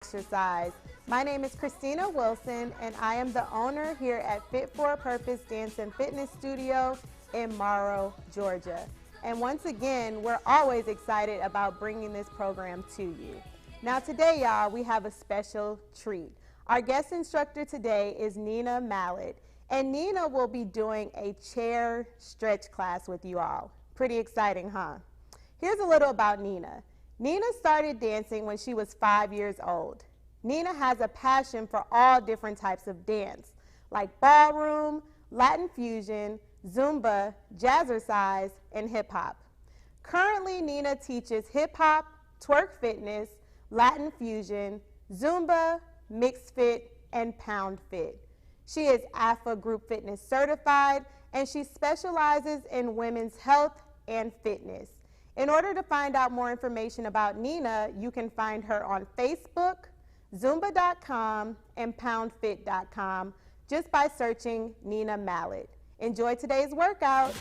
exercise. My name is Christina Wilson, and I am the owner here at Fit for a Purpose Dance and Fitness Studio in Morrow, Georgia. And once again, we're always excited about bringing this program to you. Now today, y'all, we have a special treat. Our guest instructor today is Nina Mallet, and Nina will be doing a chair stretch class with you all. Pretty exciting, huh? Here's a little about Nina. Nina started dancing when she was 5 years old. Nina has a passion for all different types of dance, like ballroom, Latin fusion, Zumba, jazzercise, and hip hop. Currently, Nina teaches hip hop, twerk fitness, Latin fusion, Zumba, mixed fit, and pound fit. She is AFA Group Fitness certified, and she specializes in women's health and fitness. In order to find out more information about Nina, you can find her on Facebook, Zumba.com, and PoundFit.com just by searching Nina Mallet. Enjoy today's workout.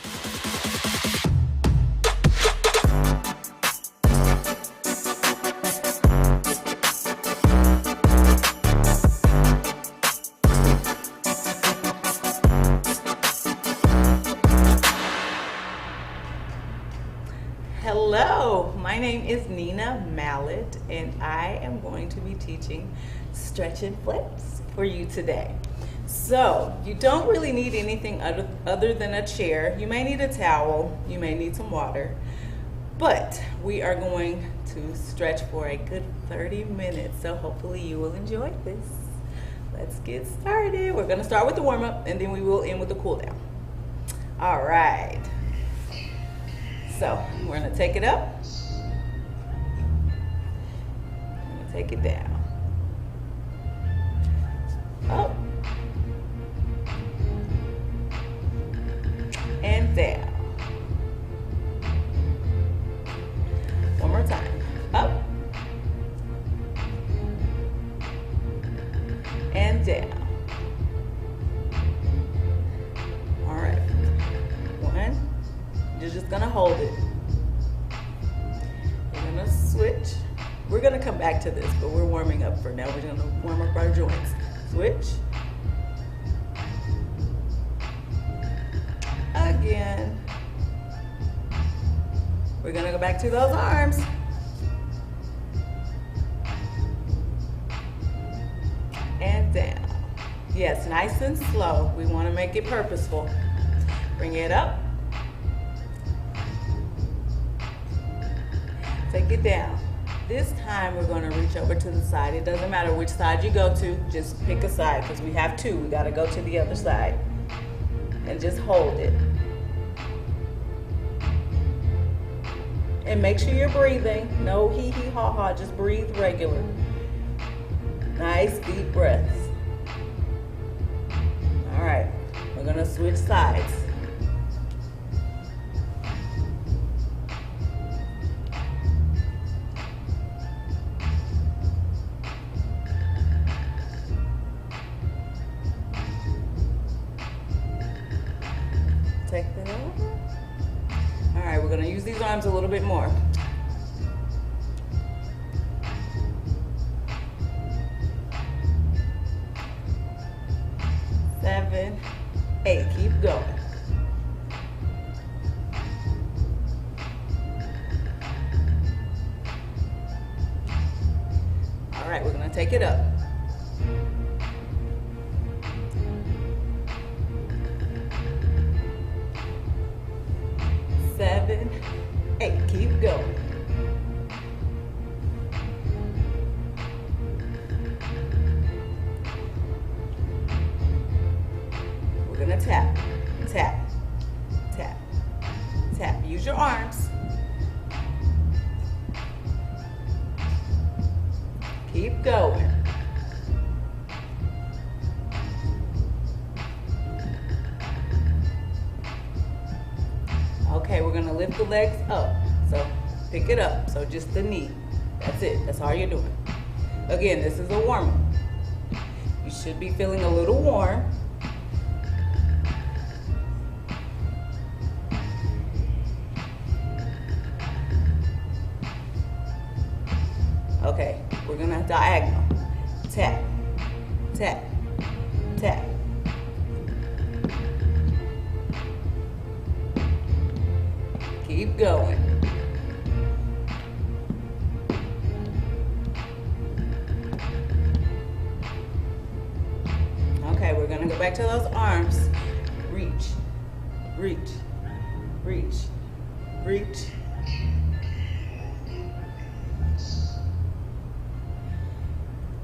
Hello, my name is Nina Mallet, and I am going to be teaching stretch and flips for you today. So, you don't really need anything other than a chair. You may need a towel, you may need some water, but we are going to stretch for a good 30 minutes, so hopefully you will enjoy this. Let's get started. We're going to start with the warm-up, and then we will end with the cool-down. All right. So, we're going to take it up, we're going to take it down, up, and down. One more time, up, and down. All right, one. You're just gonna hold it. We're gonna switch. We're gonna come back to this, but we're warming up for now. We're gonna warm up our joints. Switch. Again. We're gonna go back to those arms. And down. Yes, nice and slow. We wanna make it purposeful. Bring it up. Take it down. This time we're going to reach over to the side. It doesn't matter which side you go to, just pick a side because we have two. We got to go to the other side. And just hold it. And make sure you're breathing. No hee hee ha ha, just breathe regular. Nice deep breaths. All right, we're going to switch sides. Take that over. All right, we're going to use these arms a little bit more. Seven, eight, keep going. All right, we're going to take it up. Seven, eight, keep going. We're gonna tap, tap, tap, tap. Use your arms. Keep going. Okay, we're gonna lift the legs up. So pick it up. So just the knee. That's it. That's all you're doing. Again, this is a warm-up. You should be feeling a little warm. Okay, we're gonna diagonal. tap, tap, tap. Keep going. Okay, we're gonna go back to those arms. Reach, reach, reach, reach.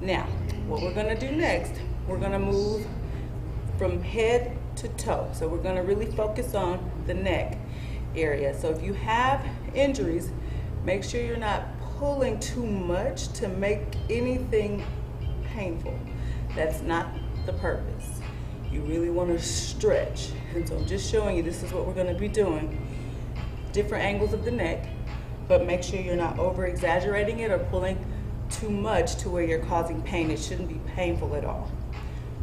Now, what we're gonna do next, we're gonna move from head to toe. So we're gonna really focus on the neck area. So if you have injuries, make sure you're not pulling too much to make anything painful. That's not the purpose. You really wanna stretch. And so I'm just showing you, this is what we're gonna be doing. Different angles of the neck, but make sure you're not over exaggerating it or pulling too much to where you're causing pain. It shouldn't be painful at all.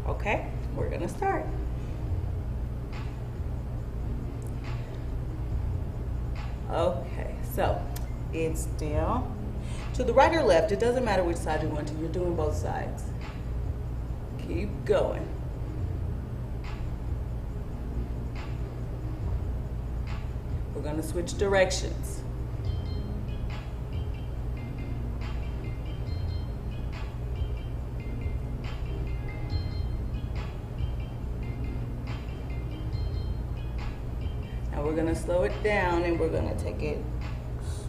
Okay, we're gonna start. Okay, so it's down to the right or left. It doesn't matter which side you want to. You're doing both sides. Keep going. We're gonna switch directions. We're gonna slow it down and we're gonna take it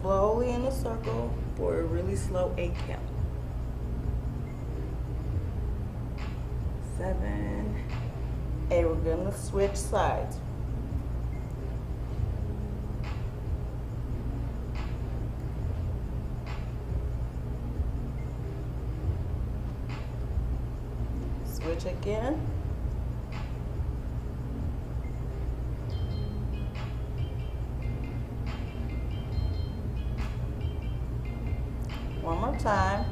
slowly in a circle for a really slow 8 count. 7, 8. We're gonna switch sides. Switch again. One more time.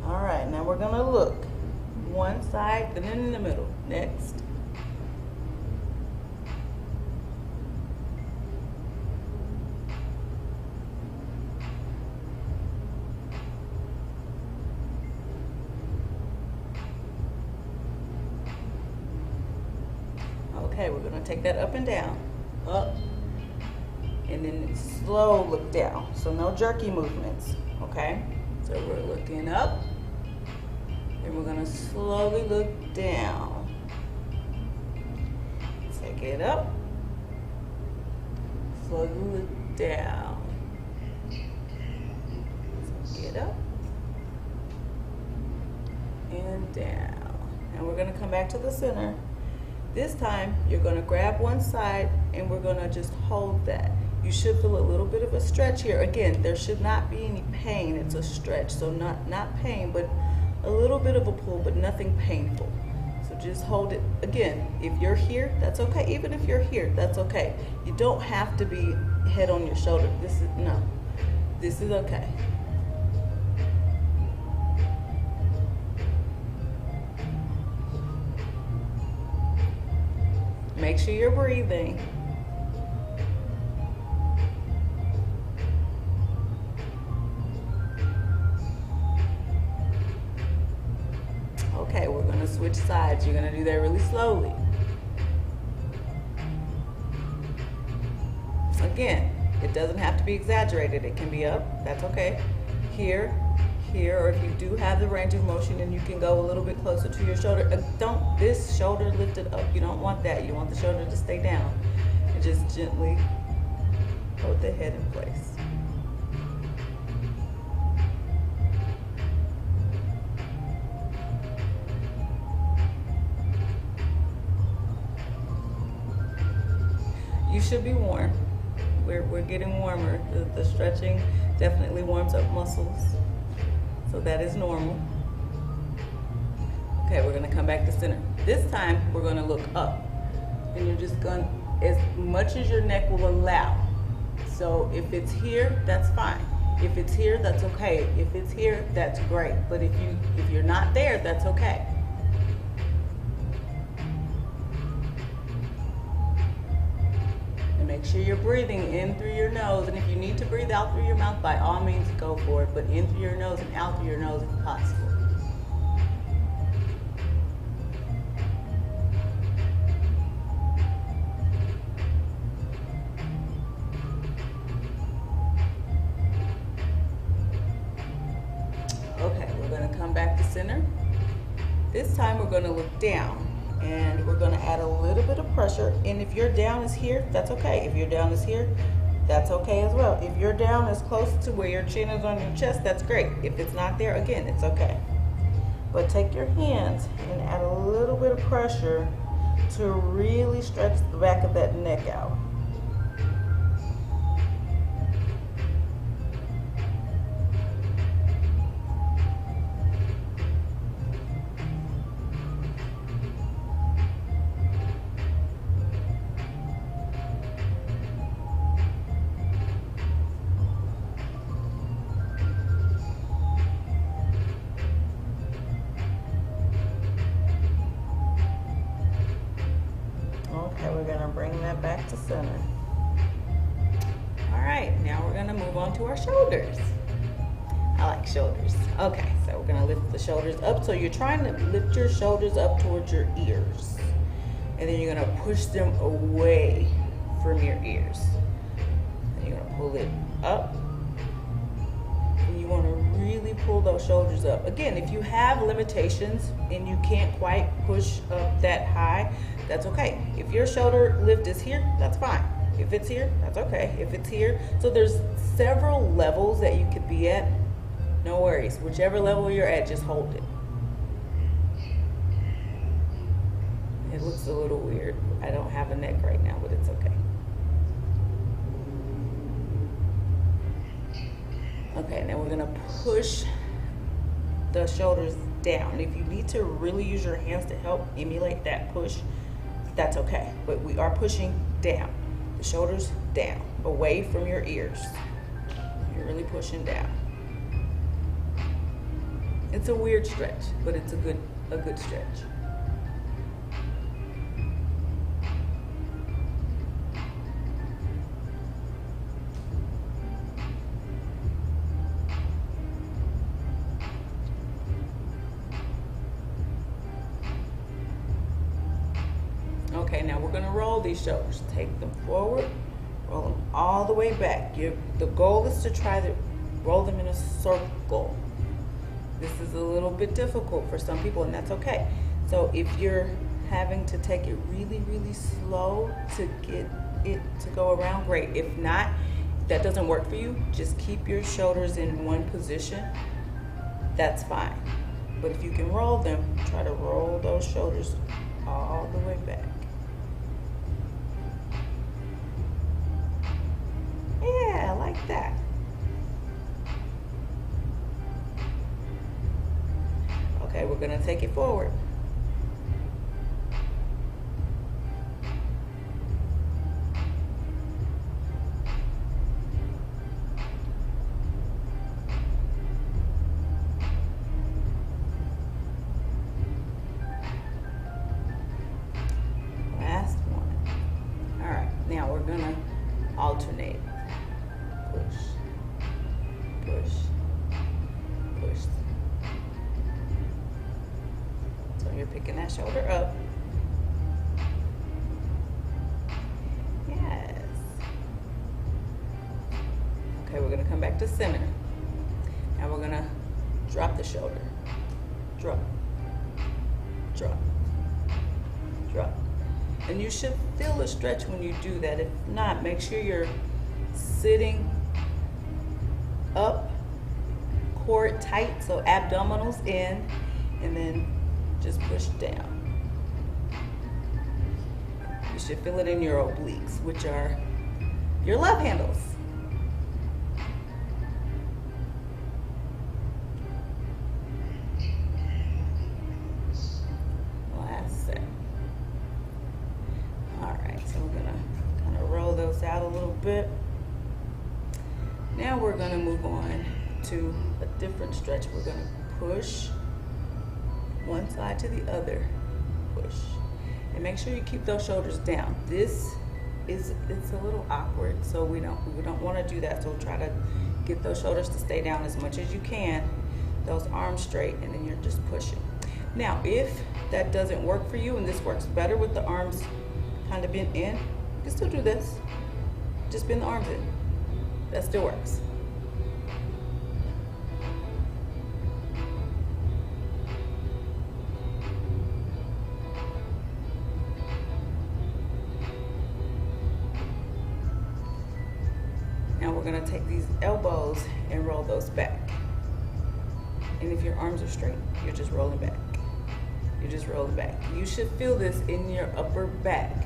All right, now we're gonna look one side, then in the middle. Next. Okay, we're gonna take that up and down, up, and then slow look down. So no jerky movements, okay? So we're looking up, and we're gonna slowly look down. Take it up, slowly look down. Take it up, and down. And we're gonna come back to the center. This time, you're gonna grab one side and we're gonna just hold that. You should feel a little bit of a stretch here. Again, there should not be any pain, it's a stretch. So not pain, but a little bit of a pull, but nothing painful. So just hold it. Again, if you're here, that's okay. Even if you're here, that's okay. You don't have to be head on your shoulder. This is okay. Make sure you're breathing. Okay, we're gonna switch sides. You're gonna do that really slowly. Again, it doesn't have to be exaggerated. It can be up, that's okay. Here, or if you do have the range of motion and you can go a little bit closer to your shoulder. This shoulder lifted up. You don't want that. You want the shoulder to stay down. And just gently hold the head in place. You should be warm. We're getting warmer. The stretching definitely warms up muscles. So that is normal. Okay, we're gonna come back to center. This time, we're gonna look up. And you're just gonna, as much as your neck will allow. So if it's here, that's fine. If it's here, that's okay. If it's here, that's great. But if you're not there, that's okay. Make sure you're breathing in through your nose, and if you need to breathe out through your mouth, by all means go for it, but in through your nose and out through your nose if possible. Okay, we're going to come back to center. This time we're going to look down, and we're going to add a little bit of pressure. And if your down is here, that's okay. If your down is here, that's okay as well. If your down is close to where your chin is on your chest, that's great. If it's not there, again, it's okay. But take your hands and add a little bit of pressure to really stretch the back of that neck out. Okay, we're gonna bring that back to center. All right, now we're gonna move on to our shoulders. I like shoulders. Okay, so we're gonna lift the shoulders up. So you're trying to lift your shoulders up towards your ears. And then you're gonna push them away from your ears. And you're gonna pull it up. And you wanna really pull those shoulders up. Again, if you have limitations and you can't quite push up that high, that's okay. If your shoulder lift is here, that's fine. If it's here, that's okay. If it's here, so there's several levels that you could be at. No worries. Whichever level you're at, just hold it. It looks a little weird. I don't have a neck right now, but it's okay. Okay, now we're gonna push the shoulders down. If you need to really use your hands to help emulate that push, that's okay. But we are pushing down. The shoulders down, away from your ears. You're really pushing down. It's a weird stretch, but it's a good stretch. Okay, now we're gonna roll these shoulders. Take them forward, roll them all the way back. The goal is to try to roll them in a circle. This is a little bit difficult for some people, and that's okay. So if you're having to take it really, really slow to get it to go around, great. If not, if that doesn't work for you, just keep your shoulders in one position. That's fine. But if you can roll them, try to roll those shoulders all the way back. Yeah, I like that. Okay, we're gonna take it forward. Last one. All right, now we're gonna alternate. Push, push, push. So you're picking that shoulder up. Yes. Okay, we're gonna come back to center. Now we're gonna drop the shoulder. Drop, drop, drop. And you should feel a stretch when you do that. If not, make sure you're sitting up, core tight, so abdominals in, and then just push down. You should feel it in your obliques, which are your love handles. Last set. All right, so we're gonna kind of roll those out a little bit. Now we're gonna move on to a different stretch. We're gonna push one side to the other, push. And make sure you keep those shoulders down. This it's a little awkward, so we don't want to do that. So try to get those shoulders to stay down as much as you can, those arms straight, and then you're just pushing. Now, if that doesn't work for you and this works better with the arms kind of bent in, you can still do this. Just bend the arms in. That still works. Now we're gonna take these elbows and roll those back. And if your arms are straight, you're just rolling back. You're just rolling back. You should feel this in your upper back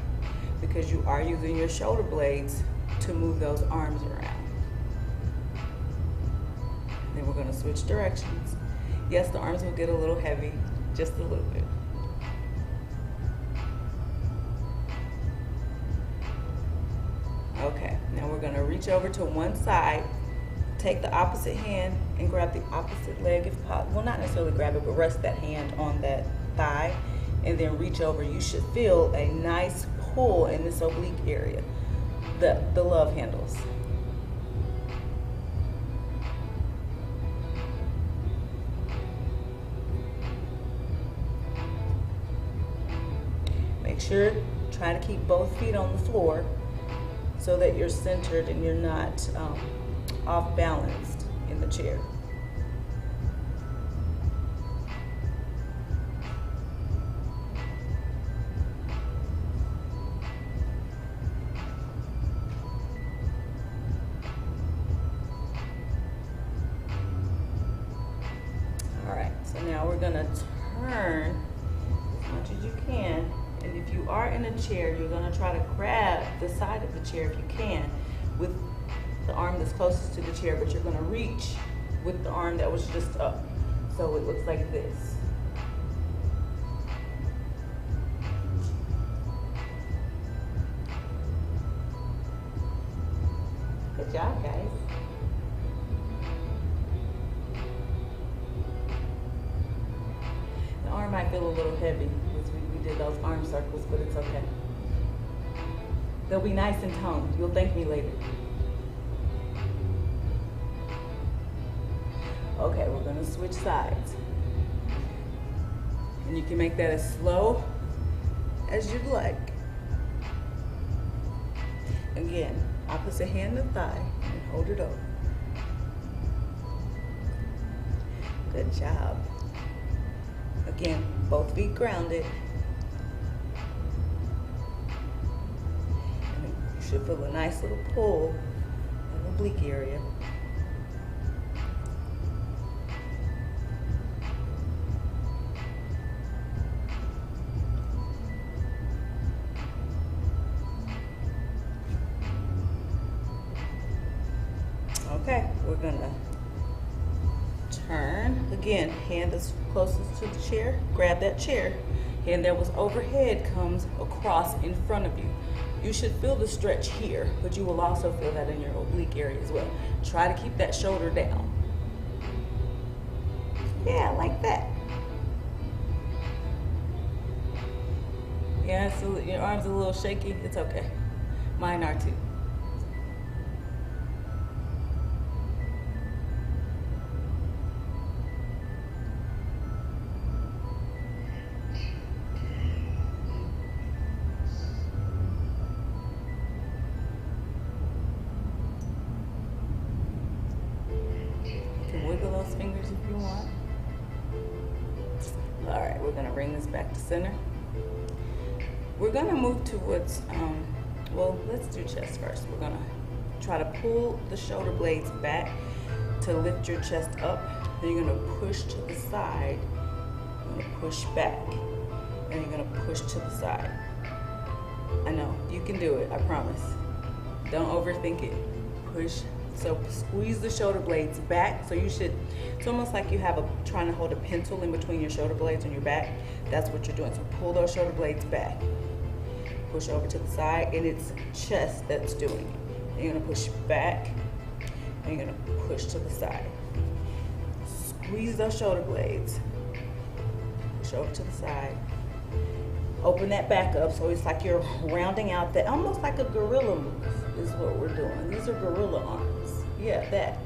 because you are using your shoulder blades to move those arms around. Then we're gonna switch directions. Yes, the arms will get a little heavy, just a little bit. Okay, now we're gonna reach over to one side, take the opposite hand and grab the opposite leg if possible. Well, not necessarily grab it, but rest that hand on that thigh and then reach over. You should feel a nice pull in this oblique area, the love handles. Make sure, try to keep both feet on the floor so that you're centered and you're not off balanced in the chair. All right, so now we're gonna turn as much as you can. And if you are in a chair, you're gonna try to grab the side of the chair if you can with the arm that's closest to the chair, but you're gonna reach with the arm that was just up. So it looks like this. Good job, guys. The arm might feel a little heavy because we did those arm circles, but it's okay. They'll be nice and toned. You'll thank me later. Okay, we're gonna switch sides. And you can make that as slow as you'd like. Again, opposite hand to thigh and hold it over. Good job. Again, both feet grounded. And you should feel a nice little pull in the oblique area. Okay, we're gonna turn. Again, hand is closest to the chair, grab that chair. Hand that was overhead comes across in front of you. You should feel the stretch here, but you will also feel that in your oblique area as well. Try to keep that shoulder down. Yeah, like that. Yeah, so your arms are a little shaky. It's okay. Mine are too. Wiggle those fingers if you want. All right, we're gonna bring this back to center. We're gonna move towards, well, let's do chest first. We're gonna try to pull the shoulder blades back to lift your chest up. Then you're gonna push to the side. You're gonna push back. And you're gonna push to the side. I know, you can do it, I promise. Don't overthink it. Push. So squeeze the shoulder blades back. So you should, it's almost like you have trying to hold a pencil in between your shoulder blades on your back. That's what you're doing. So pull those shoulder blades back. Push over to the side, and it's chest that's doing it. And you're gonna push back, and you're gonna push to the side. Squeeze those shoulder blades. Push over to the side. open that back up. So it's like you're rounding out that, almost like a gorilla move is what we're doing. These are gorilla arms. Yeah, that.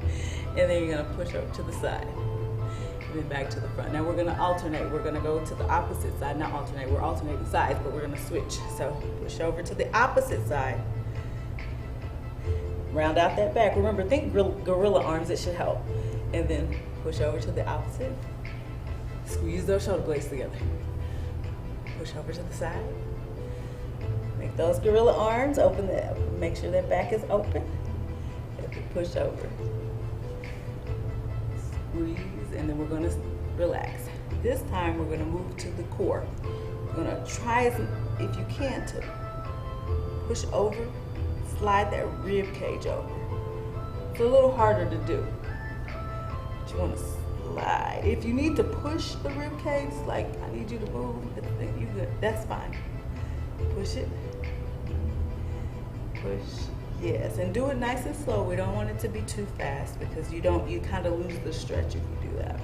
And then you're gonna push up to the side. And then back to the front. Now we're gonna alternate. We're gonna go to the opposite side. Not alternate, we're alternating sides, but we're gonna switch. So push over to the opposite side. Round out that back. Remember, think gorilla arms, it should help. And then push over to the opposite. Squeeze those shoulder blades together. Push over to the side. Make those gorilla arms, open that, make sure that back is open. Push over. Squeeze, and then we're gonna relax. This time we're gonna move to the core. We're gonna try, if you can, to push over, slide that rib cage over. It's a little harder to do. But you wanna slide. If you need to push the rib cage, like I need you to move, you good, that's fine. Push it, push, yes, and do it nice and slow. We don't want it to be too fast because you kind of lose the stretch if you do that.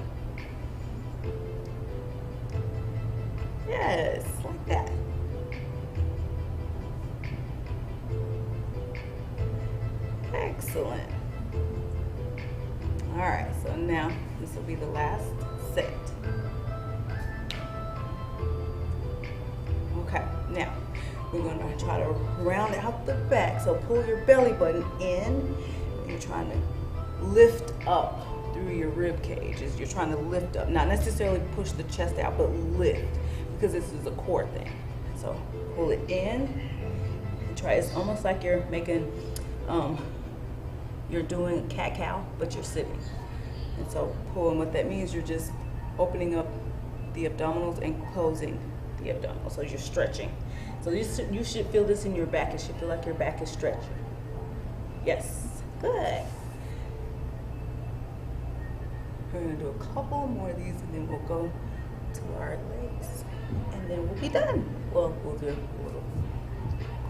Yes, like that. Excellent. All right, so now this will be the last set. Okay, now we're gonna try to round out the back. So pull your belly button in, and you're trying to lift up through your rib cage. You're trying to lift up, not necessarily push the chest out, but lift, because this is a core thing. So pull it in, and try, it's almost like you're making, you're doing cat-cow, but you're sitting. And so pull, and what that means, you're just opening up the abdominals and closing the abdominals. So you're stretching. So you should feel this in your back. It should feel like your back is stretching. Yes, good. We're gonna do a couple more of these, and then we'll go to our legs, and then we'll be done. Well, we'll do a little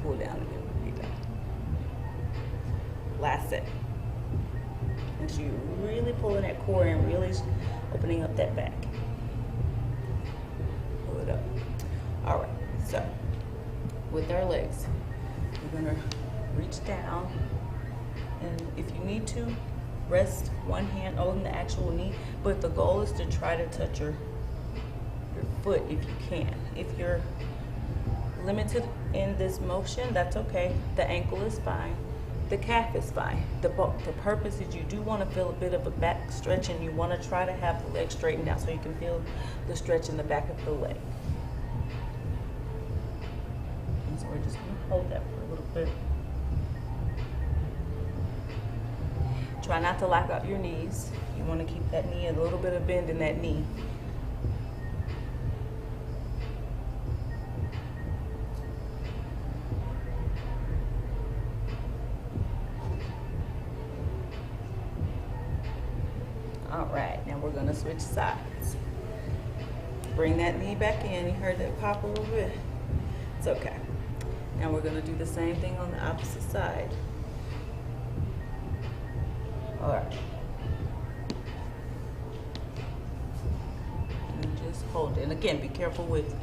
cool down, and then we'll be done. Last set. And so you're really pulling that core and really opening up that back. Pull it up. All right, so with our legs, we're gonna reach down, and if you need to, rest one hand on the actual knee, but the goal is to try to touch your foot if you can. If you're limited in this motion, that's okay. The ankle is fine. The calf is fine. The purpose is you do want to feel a bit of a back stretch, and you want to try to have the leg straightened out so you can feel the stretch in the back of the leg. And so we're just going to hold that for a little bit. Try not to lock out your knees. You want to keep that knee, a little bit of bend in that knee. All right, now we're gonna switch sides. Bring that knee back in. You heard that pop a little bit? It's okay. Now we're gonna do the same thing on the opposite side. All right. And just hold it. And again, be careful with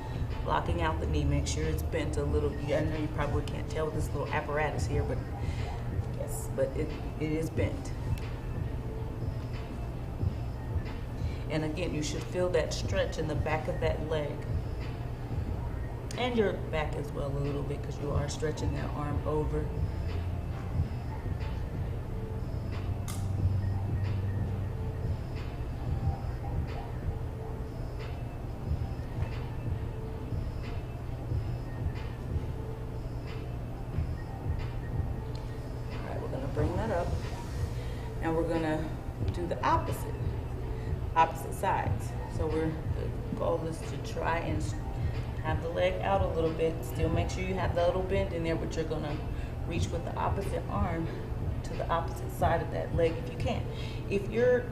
blocking out the knee. Make sure it's bent a little. I know you probably can't tell with this little apparatus here, but yes, but it is bent. And again, you should feel that stretch in the back of that leg. And your back as well a little bit, because you are stretching that arm over. All right, we're gonna bring that up. Now we're gonna do the opposite sides. So the goal is to try and have the leg out a little bit. Still make sure you have the little bend in there, but you're gonna reach with the opposite arm to the opposite side of that leg if you can. If you're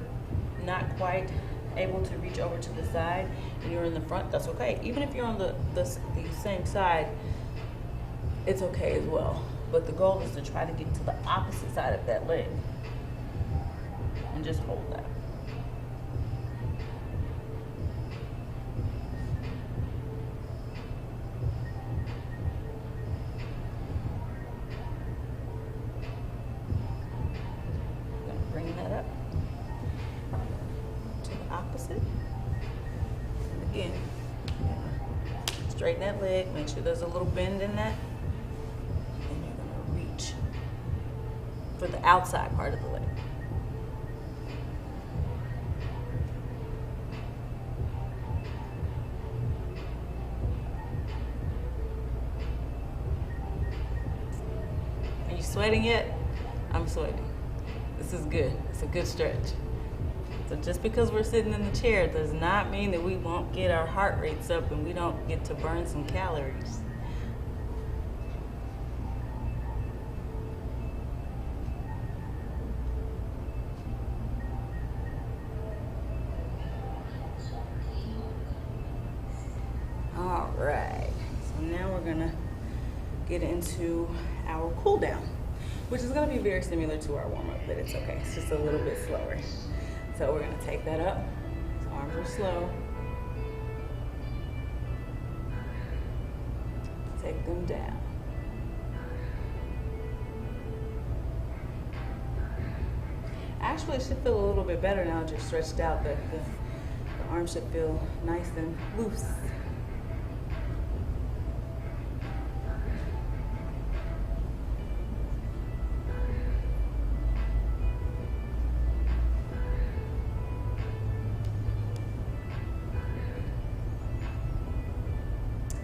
not quite able to reach over to the side and you're in the front, that's okay. Even if you're on the same side, it's okay as well. But the goal is to try to get to the opposite side of that leg and just hold that. straighten that leg, make sure there's a little bend in that, and you're gonna reach for the outside part of the leg. Are you sweating yet? I'm sweating. This is good. It's a good stretch. So just because we're sitting in the chair does not mean that we won't get our heart rates up and we don't get to burn some calories. All right, so now we're gonna get into our cool down, which is gonna be very similar to our warm up, but it's okay. It's just a little bit slower. So we're gonna take that up. Arms are slow. Take them down. Actually, it should feel a little bit better now that you're stretched out. The arms should feel nice and loose.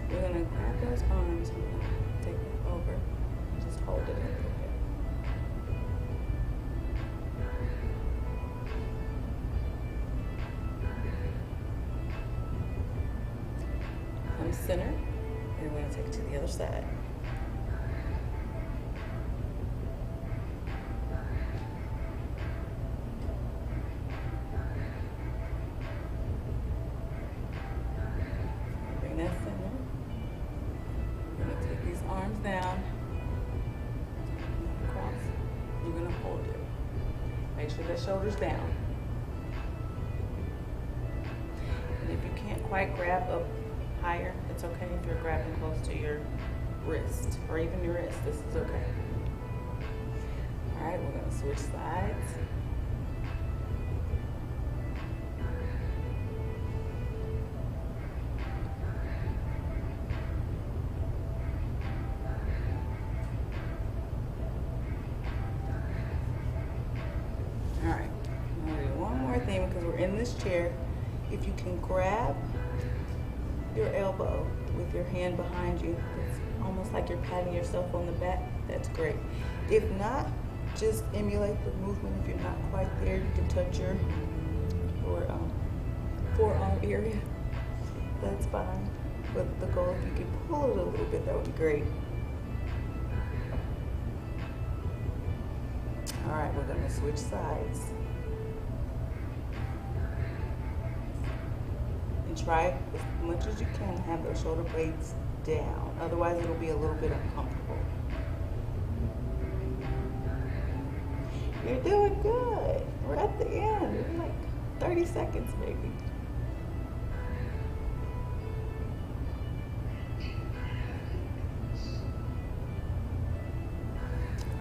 We're gonna grab those arms and take it over. Just hold it a little bit. Come center, and we're gonna take it to the other side. Bring that center. We're gonna take these arms down, across. You're gonna hold it. Make sure that shoulder's down. And if you can't quite grab up higher, it's okay if you're grabbing close to your wrist or even your wrist. This is okay. All right, we're gonna switch sides. All right, I'm gonna do one more thing because we're in this chair. If you can grab your elbow with your hand behind you, it's almost like you're patting yourself on the back, that's great. If not, just emulate the movement. If you're not quite there, you can touch your forearm area, that's fine. But the goal, if you can pull it a little bit, that would be great. All right, we're gonna switch sides. And try as much as you can to have those shoulder blades down. Otherwise, it'll be a little bit uncomfortable. You're doing good. We're at the end. We're like 30 seconds maybe.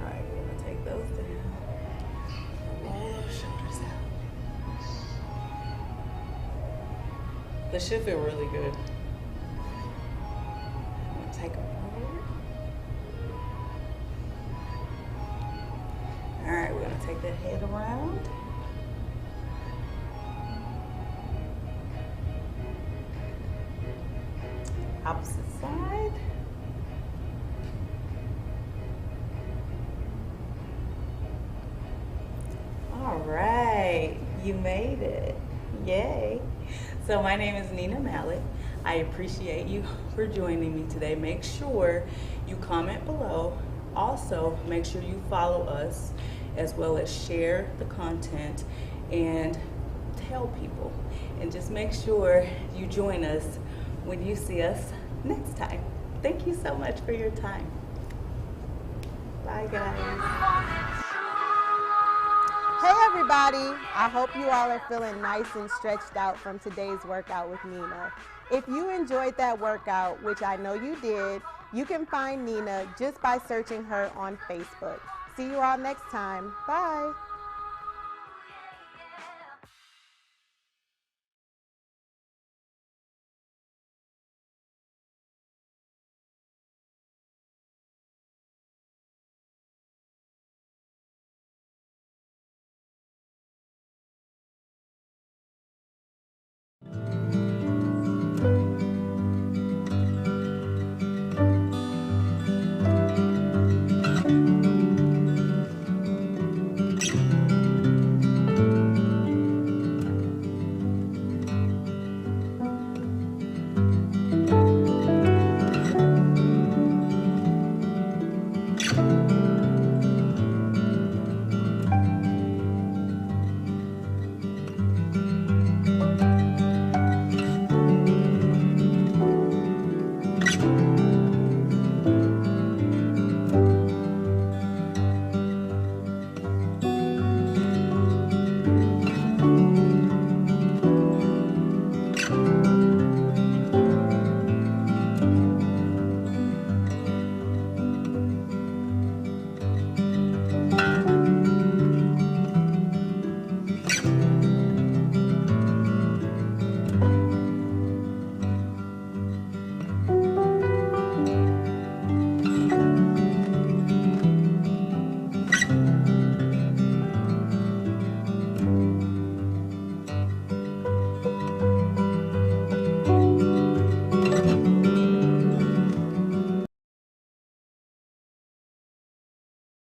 All right, we're gonna take those down. Roll those shoulders out. This should feel really good. I'm gonna take them forward. All right, we're gonna take that head around. Opposite side. All right, you made it. Yay. So my name is Nina Mallet. I appreciate you for joining me today. Make sure you comment below. Also, make sure you follow us as well as share the content and tell people. And just make sure you join us when you see us next time. Thank you so much for your time. Bye, guys. Hey everybody, I hope you all are feeling nice and stretched out from today's workout with Nina. If you enjoyed that workout, which I know you did, you can find Nina just by searching her on Facebook. See you all next time. Bye.